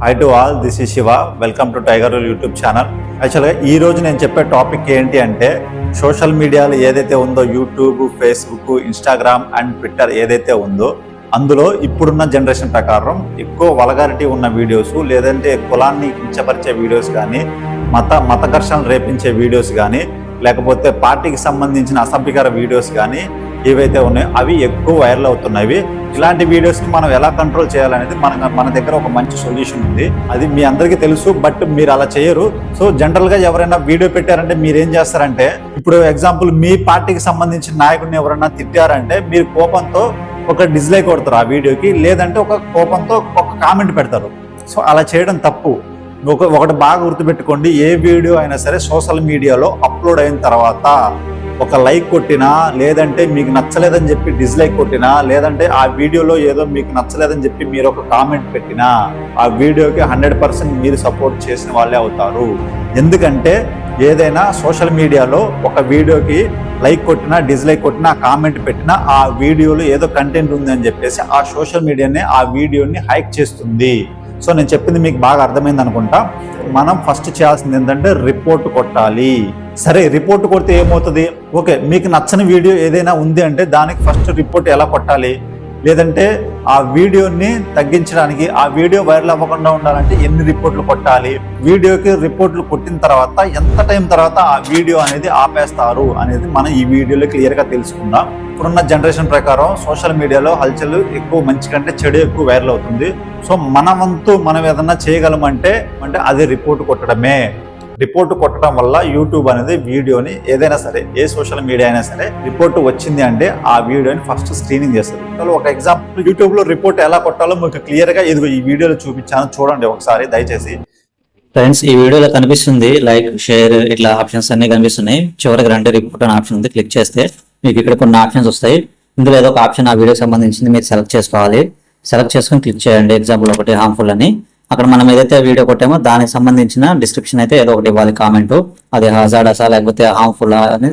High to all, this is Shiva. Welcome to tiger rule YouTube channel. యాక్చువల్గా ఈ రోజు నేను చెప్పే టాపిక్ ఏంటి అంటే, సోషల్ మీడియాలో ఏదైతే ఉందో YouTube, Facebook, Instagram and Twitter ఏదైతే ఉందో అందులో ఇప్పుడున్న జనరేషన్ ప్రకారం ఎక్కువ వల్గారిటీ ఉన్న వీడియోస్, లేదంటే కులాన్ని కించపరిచే వీడియోస్ కానీ, మత ఘర్షణలు రేపించే వీడియోస్ కానీ, లేకపోతే పార్టీకి సంబంధించిన అసభ్యకర వీడియోస్ కానీ ఏవైతే ఉన్నాయో అవి ఎక్కువ వైరల్ అవుతున్నవి. ఇలాంటి వీడియోస్ని మనం ఎలా కంట్రోల్ చేయాలనేది మన దగ్గర ఒక మంచి సొల్యూషన్ ఉంది. అది మీ అందరికీ తెలుసు, బట్ మీరు అలా చేయరు. సో జనరల్గా ఎవరైనా వీడియో పెట్టారంటే మీరు ఏం చేస్తారంటే, ఇప్పుడు ఎగ్జాంపుల్ మీ పార్టీకి సంబంధించిన నాయకుడిని ఎవరైనా తిట్టారంటే మీరు కోపంతో ఒక డిస్లైక్ కొడతారు ఆ వీడియోకి, లేదంటే ఒక కోపంతో ఒక కామెంట్ పెడతారు. సో అలా చేయడం తప్పు. ఒకటి బాగా గుర్తుపెట్టుకోండి, ఏ వీడియో అయినా సరే సోషల్ మీడియాలో అప్లోడ్ అయిన తర్వాత ఒక లైక్ కొట్టినా, లేదంటే మీకు నచ్చలేదని చెప్పి డిస్లైక్ కొట్టినా, లేదంటే ఆ వీడియోలో ఏదో మీకు నచ్చలేదని చెప్పి మీరు ఒక కామెంట్ పెట్టినా, ఆ వీడియోకి 100% మీరు సపోర్ట్ చేసిన వాళ్ళే అవుతారు. ఎందుకంటే ఏదైనా సోషల్ మీడియాలో ఒక వీడియోకి లైక్ కొట్టినా, డిస్లైక్ కొట్టినా, కామెంట్ పెట్టినా ఆ వీడియోలో ఏదో కంటెంట్ ఉంది అని చెప్పేసి ఆ సోషల్ మీడియానే ఆ వీడియోని హైక్ చేస్తుంది. సో నేను చెప్పింది మీకు బాగా అర్థమైంది అనుకుంటా. మనం ఫస్ట్ చేయాల్సింది ఏంటంటే రిపోర్ట్ కొట్టాలి. సరే, రిపోర్ట్ కొడితే ఏమవుతుంది? ఓకే, మీకు నచ్చని వీడియో ఏదైనా ఉంది అంటే దానికి ఫస్ట్ రిపోర్ట్ ఎలా కొట్టాలి, లేదంటే ఆ వీడియోని తగ్గించడానికి, ఆ వీడియో వైరల్ అవ్వకుండా ఉండాలంటే ఎన్ని రిపోర్ట్లు కొట్టాలి, వీడియోకి రిపోర్ట్లు కొట్టిన తర్వాత ఎంత టైం తర్వాత ఆ వీడియో అనేది ఆపేస్తారు అనేది మనం ఈ వీడియోలో క్లియర్గా తెలుసుకుందాం. ఇప్పుడున్న జనరేషన్ ప్రకారం సోషల్ మీడియాలో హల్చల్ ఎక్కువ, మంచి కంటే చెడు ఎక్కువ వైరల్ అవుతుంది. సో మన వంతు మనం ఏదన్నా చేయగలమంటే అది రిపోర్ట్ కొట్టడమే. రిపోర్ట్ కొట్టడం వల్ల యూట్యూబ్ అనేది వీడియోని ఏదైనా సరే, ఏ సోషల్ మీడియా అయినా సరే, రిపోర్ట్ వచ్చింది అంటే ఆ వీడియోని ఫస్ట్ స్క్రీనింగ్ చేస్తారు. ఒక ఎగ్జాంపుల్, యూట్యూబ్ లో రిపోర్ట్ ఎలా కొట్టాలో మీకు క్లియర్ గా ఇదిగో ఈ వీడియోలో చూపించాను, చూడండి ఒకసారి దయచేసి. ఫ్రెండ్స్, ఈ వీడియోలో కనిపిస్తుంది లైక్, షేర్, ఇట్లా ఆప్షన్స్ అన్ని కనిపిస్తున్నాయి. చివరికి రండి రిపోర్ట్ అనే ఆప్షన్ ఉంది, క్లిక్ చేస్తే మీకు ఇక్కడ కొన్ని ఆప్షన్స్ వస్తాయి. ఇందులో ఏదో ఒక ఆప్షన్ ఆ వీడియోకి సంబంధించింది మీరు సెలెక్ట్ చేసుకోవాలి. సెలెక్ట్ చేసుకుని క్లిక్ చేయండి. ఎగ్జాంపుల్ ఒకటి హార్మ్ఫుల్ అని, అక్కడ మనం ఏదైతే వీడియో కొట్టామో దానికి సంబంధించిన డిస్క్రిప్షన్ అయితే ఏదో ఒకటి ఇవ్వాలి, కామెంట్. అది హజార్డసా లేకపోతే హార్మ్ఫుల్ అని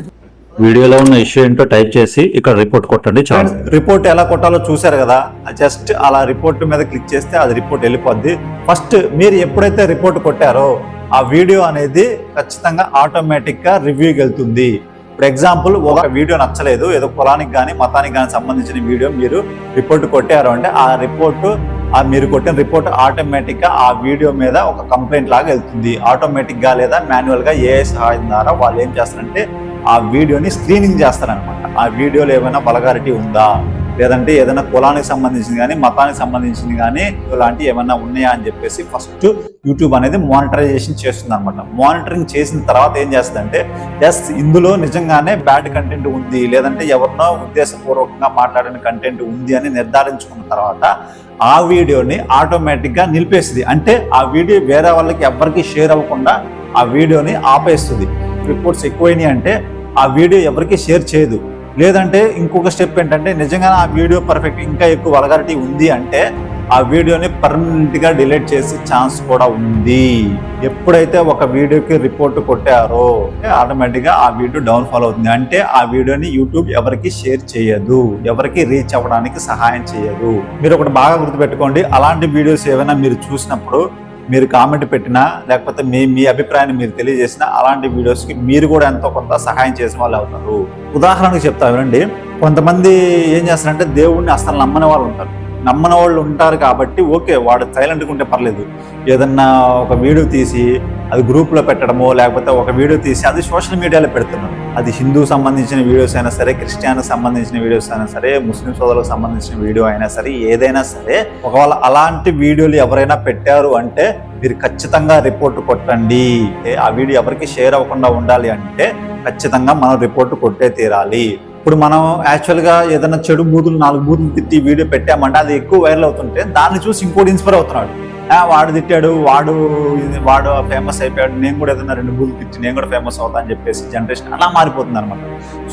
వీడియోలో ఉన్న ఇష్యూ ఏంటో టైప్ చేసి ఇక్కడ రిపోర్ట్ కొట్టండి. చాలు. రిపోర్ట్ ఎలా కొట్టాలో చూసారు కదా, జస్ట్ అలా రిపోర్ట్ మీద క్లిక్ చేస్తే అది రిపోర్ట్ వెళ్ళిపోద్ది. ఫస్ట్ మీరు ఎప్పుడైతే రిపోర్ట్ కొట్టారో ఆ వీడియో అనేది ఖచ్చితంగా ఆటోమేటిక్ గా రివ్యూకి వెళ్తుంది. ఇప్పుడు ఎగ్జాంపుల్, ఒక వీడియో నచ్చలేదు, ఏదో కులానికి కానీ మతానికి కానీ సంబంధించిన వీడియో మీరు రిపోర్ట్ కొట్టారు అంటే ఆ రిపోర్ట్, మీరు కొట్టిన రిపోర్ట్ ఆటోమేటిక్ గా ఆ వీడియో మీద ఒక కంప్లైంట్ లాగా వెళ్తుంది. ఆటోమేటిక్ గా లేదా మాన్యువల్ గా ఏఐ సహాయం ద్వారా వాళ్ళు ఏం చేస్తారంటే ఆ వీడియోని స్క్రీనింగ్ చేస్తారనమాట. ఆ వీడియోలో ఏమైనా వల్గారిటీ ఉందా, లేదంటే ఏదైనా కులానికి సంబంధించింది కానీ మతానికి సంబంధించింది కానీ ఇలాంటి ఏమైనా ఉన్నాయా అని చెప్పేసి ఫస్ట్ యూట్యూబ్ అనేది మానిటరైజేషన్ చేస్తుంది అనమాట. మానిటరింగ్ చేసిన తర్వాత ఏం చేస్తుందంటే, ఎస్ ఇందులో నిజంగానే బ్యాడ్ కంటెంట్ ఉంది, లేదంటే ఎవరినో ఉద్దేశపూర్వకంగా మాట్లాడిన కంటెంట్ ఉంది అని నిర్ధారించుకున్న తర్వాత ఆ వీడియోని ఆటోమేటిక్గా నిలిపేస్తుంది. అంటే ఆ వీడియో వేరే వాళ్ళకి ఎవరికి షేర్ అవ్వకుండా ఆ వీడియోని ఆపేస్తుంది. రిపోర్ట్స్ ఎక్కువైనాయి అంటే ఆ వీడియో ఎవరికి షేర్ చేయదు. లేదంటే ఇంకొక స్టెప్ ఏంటంటే, నిజంగా ఆ వీడియో పర్ఫెక్ట్ ఇంకా ఎక్కువ వల్గారిటీ ఉంది అంటే ఆ వీడియోని పర్మనెంట్గా డిలీట్ చేసే ఛాన్స్ కూడా ఉంది. ఎప్పుడైతే ఒక వీడియోకి రిపోర్ట్ కొట్టారో ఆటోమేటిక్గా ఆ వీడియో డౌన్ఫాల్ అవుతుంది. అంటే ఆ వీడియోని యూట్యూబ్ ఎవరికి షేర్ చేయదు, ఎవరికి రీచ్ అవ్వడానికి సహాయం చేయదు. మీరు ఒకటి బాగా గుర్తుపెట్టుకోండి, అలాంటి వీడియోస్ ఏమైనా మీరు చూసినప్పుడు మీరు కామెంట్ పెట్టినా, లేకపోతే మీ అభిప్రాయాన్ని మీరు తెలియజేసినా, అలాంటి వీడియోస్కి మీరు కూడా ఎంతో కొంత సహాయం చేసిన వాళ్ళు అవుతారు. ఉదాహరణకు చెప్తా వినండి, కొంతమంది ఏం చేస్తారంటే దేవుణ్ణి అసలు నమ్మని వాళ్ళు ఉంటారు కాబట్టి ఓకే, వాడు సైలెంట్గా ఉంటే పర్లేదు. ఏదన్నా ఒక వీడియో తీసి అది గ్రూప్లో పెట్టడమో, లేకపోతే ఒక వీడియో తీసి అది సోషల్ మీడియాలో పెడుతున్నారు. అది హిందూ సంబంధించిన వీడియోస్ అయినా సరే, క్రిస్టియన్కి సంబంధించిన వీడియోస్ అయినా సరే, ముస్లిం సోదరులకు సంబంధించిన వీడియో అయినా సరే, ఏదైనా సరే, ఒకవేళ అలాంటి వీడియోలు ఎవరైనా పెట్టారు అంటే మీరు ఖచ్చితంగా రిపోర్ట్ కొట్టండి. ఆ వీడియో ఎవరికి షేర్ అవ్వకుండా ఉండాలి అంటే ఖచ్చితంగా మనం రిపోర్ట్ కొట్టే తీరాలి. ఇప్పుడు మనం యాక్చువల్గా ఏదైనా చెడు బూతులు 4 బూతులు తిట్టి వీడియో పెట్టామంటే అది ఎక్కువ వైరల్ అవుతుంటే దాన్ని చూసి ఇంకోటి ఇన్స్పైర్ అవుతున్నాడు. వాడు తిట్టాడు, వాడు ఫేమస్ అయిపోయాడు, నేను కూడా ఏదైనా 2 బూతులు తిట్టి నేను కూడా ఫేమస్ అవుతా అని చెప్పేసి జనరేషన్ అలా మారిపోతుంది అనమాట.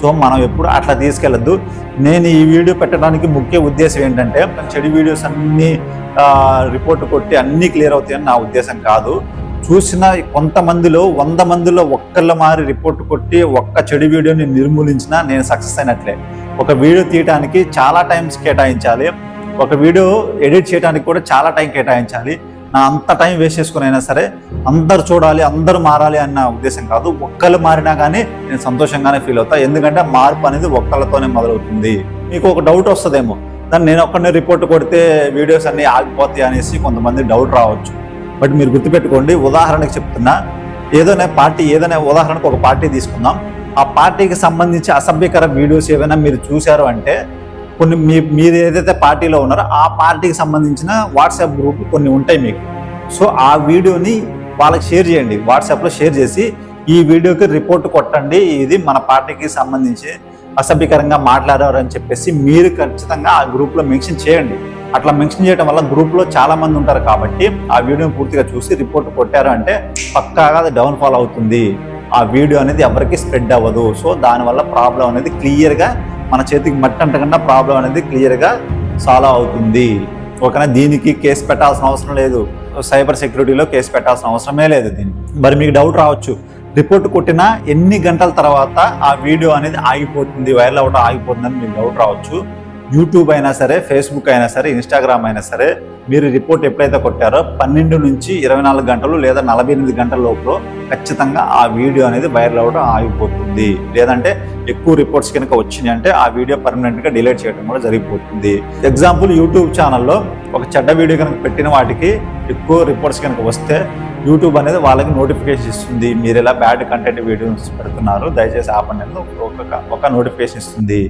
సో మనం ఎప్పుడు అట్లా తీసుకెళ్ళద్దు. నేను ఈ వీడియో పెట్టడానికి ముఖ్య ఉద్దేశం ఏంటంటే, చెడు వీడియోస్ అన్నీ రిపోర్ట్ కొట్టి అన్నీ క్లియర్ అవుతాయని నా ఉద్దేశం కాదు. చూసిన కొంతమందిలో 100 మందిలో ఒక్కళ్ళ మారి రిపోర్ట్ కొట్టి ఒక్క చెడు వీడియోని నిర్మూలించినా నేను సక్సెస్ అయినట్లే. ఒక వీడియో తీయడానికి చాలా టైమ్స్ కేటాయించాలి, ఒక వీడియో ఎడిట్ చేయడానికి కూడా చాలా టైం కేటాయించాలి. నా అంత టైం వేస్ట్ చేసుకుని అయినా సరే అందరు చూడాలి, అందరూ మారాలి అన్న ఉద్దేశం కాదు. ఒక్కళ్ళు మారినా కానీ నేను సంతోషంగానే ఫీల్ అవుతా. ఎందుకంటే మార్పు అనేది ఒక్కళ్ళతోనే మొదలవుతుంది. మీకు ఒక డౌట్ వస్తుందేమో, దాన్ని నేను ఒక్కనే రిపోర్ట్ కొడితే వీడియోస్ అన్నీ ఆగిపోతాయి అనేసి కొంతమంది డౌట్ రావచ్చు. బట్ మీరు గుర్తుపెట్టుకోండి, ఉదాహరణకి చెప్తున్నా, ఏదైనా ఉదాహరణకు ఒక పార్టీ తీసుకుందాం. ఆ పార్టీకి సంబంధించి అసభ్యకర వీడియోస్ ఏవైనా మీరు చూశారు అంటే కొన్ని మీరు ఏదైతే పార్టీలో ఉన్నారో ఆ పార్టీకి సంబంధించిన వాట్సాప్ గ్రూప్ కొన్ని ఉంటాయి మీకు. సో ఆ వీడియోని వాళ్ళకి షేర్ చేయండి, వాట్సాప్లో షేర్ చేసి ఈ వీడియోకి రిపోర్ట్ కొట్టండి, ఇది మన పార్టీకి సంబంధించి అసభ్యకరంగా మాట్లాడారు అని చెప్పేసి మీరు ఖచ్చితంగా ఆ గ్రూప్లో మెన్షన్ చేయండి. అట్లా మెన్షన్ చేయడం వల్ల గ్రూప్లో చాలా మంది ఉంటారు కాబట్టి ఆ వీడియోని పూర్తిగా చూసి రిపోర్ట్ కొట్టారు అంటే పక్కాగా అది డౌన్ఫాల్ అవుతుంది. ఆ వీడియో అనేది ఎవరికి స్ప్రెడ్ అవ్వదు. సో దానివల్ల ప్రాబ్లం అనేది క్లియర్గా మన చేతికి మట్టి అంటకుండా ప్రాబ్లం అనేది క్లియర్గా సాల్వ్ అవుతుంది. ఓకేనా? దీనికి కేసు పెట్టాల్సిన అవసరం లేదు, సైబర్ సెక్యూరిటీలో కేసు పెట్టాల్సిన అవసరమే లేదు దీనికి. మరి మీకు డౌట్ రావచ్చు, రిపోర్ట్ కొట్టిన ఎన్ని గంటల తర్వాత ఆ వీడియో అనేది ఆగిపోతుంది, వైరల్ అవ్వడం ఆగిపోతుందని మీకు డౌట్ రావచ్చు. యూట్యూబ్ అయినా సరే, ఫేస్బుక్ అయినా సరే, ఇన్స్టాగ్రామ్ అయినా సరే, మీరు రిపోర్ట్ ఎప్పుడైతే కొట్టారో 12 నుంచి 24 గంటలు లేదా 48 గంటల లోపల ఖచ్చితంగా ఆ వీడియో అనేది వైరల్ అవ్వడం ఆగిపోతుంది. లేదంటే ఎక్కువ రిపోర్ట్స్ కనుక వచ్చినాయి అంటే ఆ వీడియో పర్మనెంట్గా డిలీట్ చేయడం కూడా జరిగిపోతుంది. ఎగ్జాంపుల్, యూట్యూబ్ ఛానల్లో ఒక చెడ్డ వీడియో కనుక పెట్టిన వాటికి ఎక్కువ రిపోర్ట్స్ కనుక వస్తే యూట్యూబ్ అనేది వాళ్ళకి నోటిఫికేషన్ ఇస్తుంది, మీరు ఇలా బ్యాడ్ కంటెంట్ వీడియోస్ పెడుతున్నారు, దయచేసి ఆపండి అనేది ఒక నోటిఫికేషన్ ఇస్తుంది.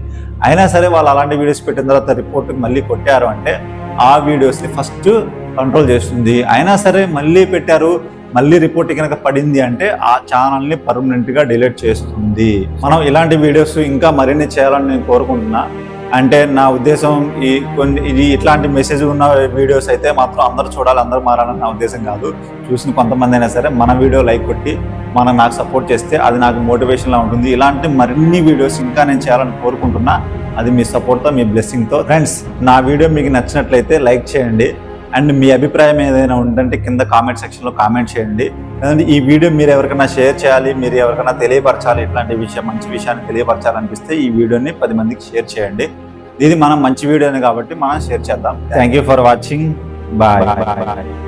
అయినా సరే వాళ్ళు అలాంటి వీడియోస్ పెట్టిన తర్వాత రిపోర్ట్ మళ్ళీ కొట్టారు అంటే ఆ వీడియోస్ని ఫస్ట్ కంట్రోల్ చేస్తుంది. అయినా సరే మళ్ళీ పెట్టారు, మళ్ళీ రిపోర్ట్ కనుక పడింది అంటే ఆ ఛానల్ని పర్మనెంట్గా డిలీట్ చేస్తుంది. మనం ఇలాంటి వీడియోస్ ఇంకా మరిన్ని చేయాలని నేను కోరుకుంటున్నా. అంటే నా ఉద్దేశం ఇది ఇట్లాంటి మెసేజ్ ఉన్న వీడియోస్ అయితే మాత్రం అందరూ చూడాలి, అందరూ మారాలని నా ఉద్దేశం కాదు. చూసిన కొంతమంది అయినా సరే మన వీడియో లైక్ కొట్టి నాకు సపోర్ట్ చేస్తే అది నాకు మోటివేషన్లా ఉంటుంది. ఇలాంటి మరిన్ని వీడియోస్ ఇంకా నేను చేయాలని కోరుకుంటున్నా. అది మీ సపోర్ట్తో, మీ బ్లెస్సింగ్తో. ఫ్రెండ్స్, నా వీడియో మీకు నచ్చినట్లయితే లైక్ చేయండి. అండ్ మీ అభిప్రాయం ఏదైనా ఉందంటే కింద కామెంట్ సెక్షన్లో కామెంట్ చేయండి. లేదంటే ఈ వీడియో మీరు ఎవరికైనా షేర్ చేయాలి, మీరు ఎవరికైనా తెలియపరచాలి, ఇట్లాంటి మంచి విషయాన్ని తెలియపరచాలనిపిస్తే ఈ వీడియోని 10 మందికి షేర్ చేయండి. ఇది మనం మంచి వీడియోనే కాబట్టి మనం షేర్ చేద్దాం. Thank you for watching. Bye.